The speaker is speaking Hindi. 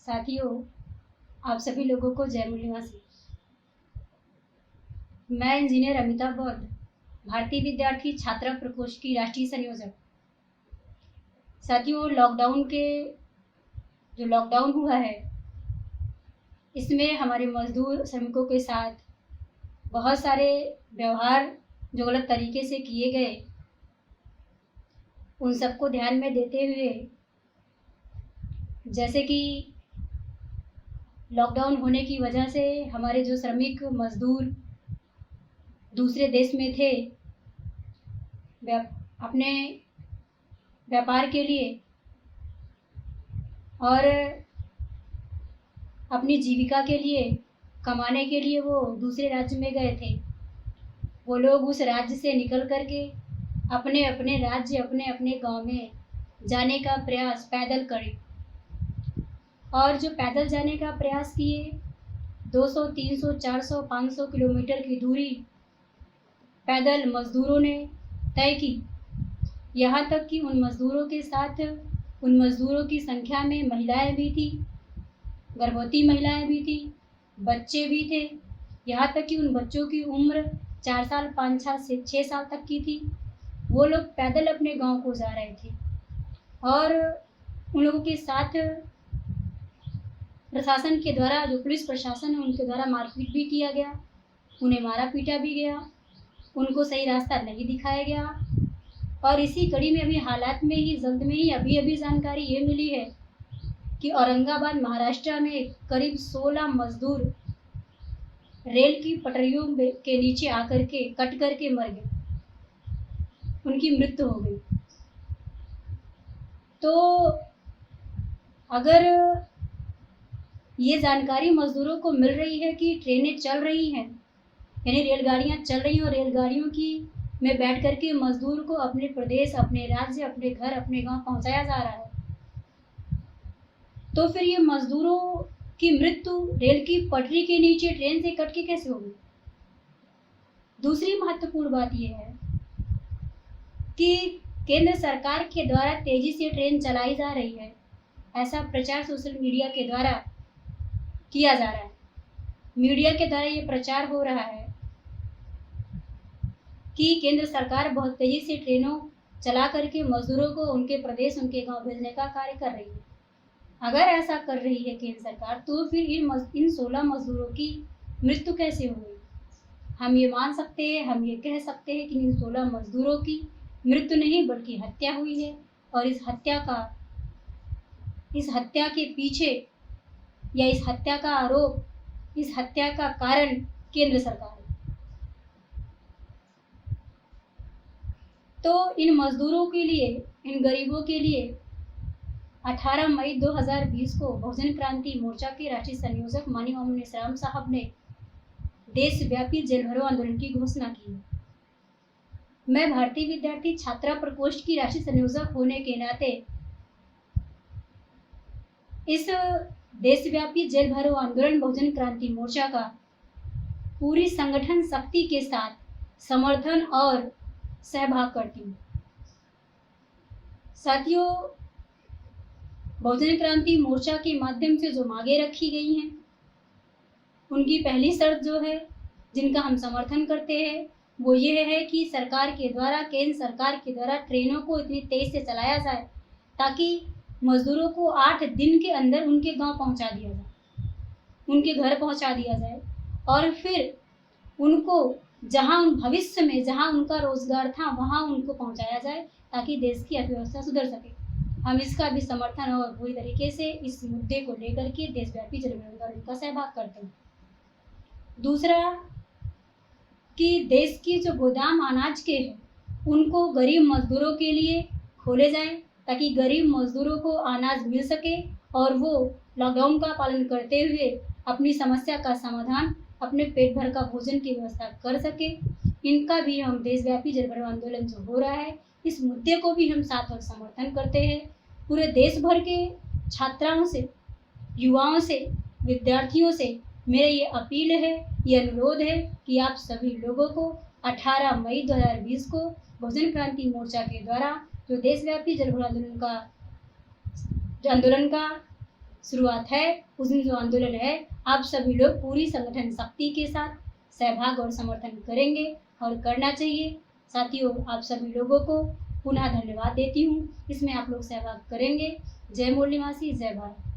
साथियों, आप सभी लोगों को जय निवासी। मैं इंजीनियर अमिता बौद्ध, भारतीय विद्यार्थी छात्रा प्रकोष्ठ की राष्ट्रीय संयोजक। साथियों, जो लॉकडाउन हुआ है, इसमें हमारे मजदूर श्रमिकों के साथ बहुत सारे व्यवहार जो गलत तरीके से किए गए, उन सबको ध्यान में देते हुए, जैसे कि लॉकडाउन होने की वजह से हमारे जो श्रमिक मजदूर दूसरे देश में थे, अपने व्यापार के लिए और अपनी जीविका के लिए, कमाने के लिए वो दूसरे राज्य में गए थे। वो लोग उस राज्य से निकल करके अपने अपने राज्य, अपने अपने गांव में जाने का प्रयास पैदल करे, और जो पैदल जाने का प्रयास किए 200, 300, 400, 500 किलोमीटर की दूरी पैदल मजदूरों ने तय की। यहाँ तक कि उन मजदूरों के साथ, उन मजदूरों की संख्या में महिलाएं भी थी, गर्भवती महिलाएं भी थी, बच्चे भी थे। यहाँ तक कि उन बच्चों की उम्र 4 साल, 5 साल से 6 साल तक की थी। वो लोग पैदल अपने गांव को जा रहे थे और उन लोगों के साथ प्रशासन के द्वारा, जो पुलिस प्रशासन है, उनके द्वारा मारपीट भी किया गया, उन्हें मारा पीटा भी गया, उनको सही रास्ता नहीं दिखाया गया। और इसी कड़ी में अभी हालात में ही, जल्द में ही अभी जानकारी ये मिली है कि औरंगाबाद महाराष्ट्र में करीब 16 मजदूर रेल की पटरियों के नीचे आकर के कट करके मर गए, उनकी मृत्यु हो गई। तो अगर ये जानकारी मजदूरों को मिल रही है कि ट्रेनें चल रही हैं, यानी रेलगाड़ियां चल रही हैं और रेलगाड़ियों की में बैठ करके मजदूर को अपने प्रदेश, अपने राज्य, अपने घर, अपने गांव पहुंचाया जा रहा है, तो फिर ये मजदूरों की मृत्यु रेल की पटरी के नीचे ट्रेन से कट के कैसे होगी? दूसरी महत्वपूर्ण बात यह है कि केंद्र सरकार के द्वारा तेजी से ट्रेन चलाई जा रही है, ऐसा प्रचार सोशल मीडिया के द्वारा किया जा रहा है। मीडिया के द्वारा ये प्रचार हो रहा है कि केंद्र सरकार बहुत तेजी से ट्रेनों चला करके मजदूरों को उनके प्रदेश, उनके गांव भेजने का कार्य कर रही है। अगर ऐसा कर रही है केंद्र सरकार, तो फिर इन 16 मजदूरों की मृत्यु कैसे हुई? हम ये मान सकते हैं, हम ये कह सकते हैं कि इन 16 मजदूरों की मृत्यु नहीं बल्कि हत्या हुई है। और इस हत्या के पीछे, या इस हत्या का आरोप, इस हत्या का कारण केंद्र सरकार है। तो इन मजदूरों के लिए, इन गरीबों के लिए 18 मई 2020 को बहुजन क्रांति मोर्चा के राष्ट्रीय संयोजक माननीय ओम निशराम साहब ने देशव्यापी जेल भरो आंदोलन की घोषणा की। मैं भारतीय विद्यार्थी छात्रा प्रकोष्ठ की राष्ट्रीय संयोजक होने के नाते इस देशव्यापी जेल भरो आंदोलन बहुजन क्रांति मोर्चा का पूरी संगठन शक्ति के साथ समर्थन और सहभाग करती हूँ। साथियों, बहुजन क्रांति मोर्चा के माध्यम से जो मांगे रखी गई हैं, उनकी पहली शर्त जो है, जिनका हम समर्थन करते हैं, वो ये है कि सरकार के द्वारा, केंद्र सरकार के द्वारा ट्रेनों को इतनी तेज से चलाया जाए ताकि मजदूरों को 8 दिन के अंदर उनके गांव पहुंचा दिया जाए, उनके घर पहुंचा दिया जाए, और फिर उनको जहां भविष्य में जहां उनका रोजगार था वहां उनको पहुंचाया जाए ताकि देश की अर्थव्यवस्था सुधर सके। हम इसका भी समर्थन और पूरी तरीके से इस मुद्दे को लेकर के देशव्यापी जन आंदोलन का सहभाग करते हैं। दूसरा, कि देश की जो गोदाम अनाज के हैं, उनको गरीब मजदूरों के लिए खोले जाएं ताकि गरीब मजदूरों को अनाज मिल सके और वो लॉकडाउन का पालन करते हुए अपनी समस्या का समाधान, अपने पेट भर का भोजन की व्यवस्था कर सके। इनका भी हम देशव्यापी जल भरो आंदोलन जो हो रहा है, इस मुद्दे को भी हम साथ और समर्थन करते हैं। पूरे देश भर के छात्राओं से, युवाओं से, विद्यार्थियों से मेरा ये अपील है, ये अनुरोध है कि आप सभी लोगों को 18 मई 2020 को बहुजन क्रांति मोर्चा के द्वारा जो देशव्यापी जल भरो आंदोलन का शुरुआत है, उस दिन जो आंदोलन है, आप सभी लोग पूरी संगठन शक्ति के साथ सहभाग और समर्थन करेंगे और करना चाहिए। साथियों, आप सभी लोगों को पुनः धन्यवाद देती हूँ, इसमें आप लोग सहभाग करेंगे। जय मुरली मासी, जय भारत।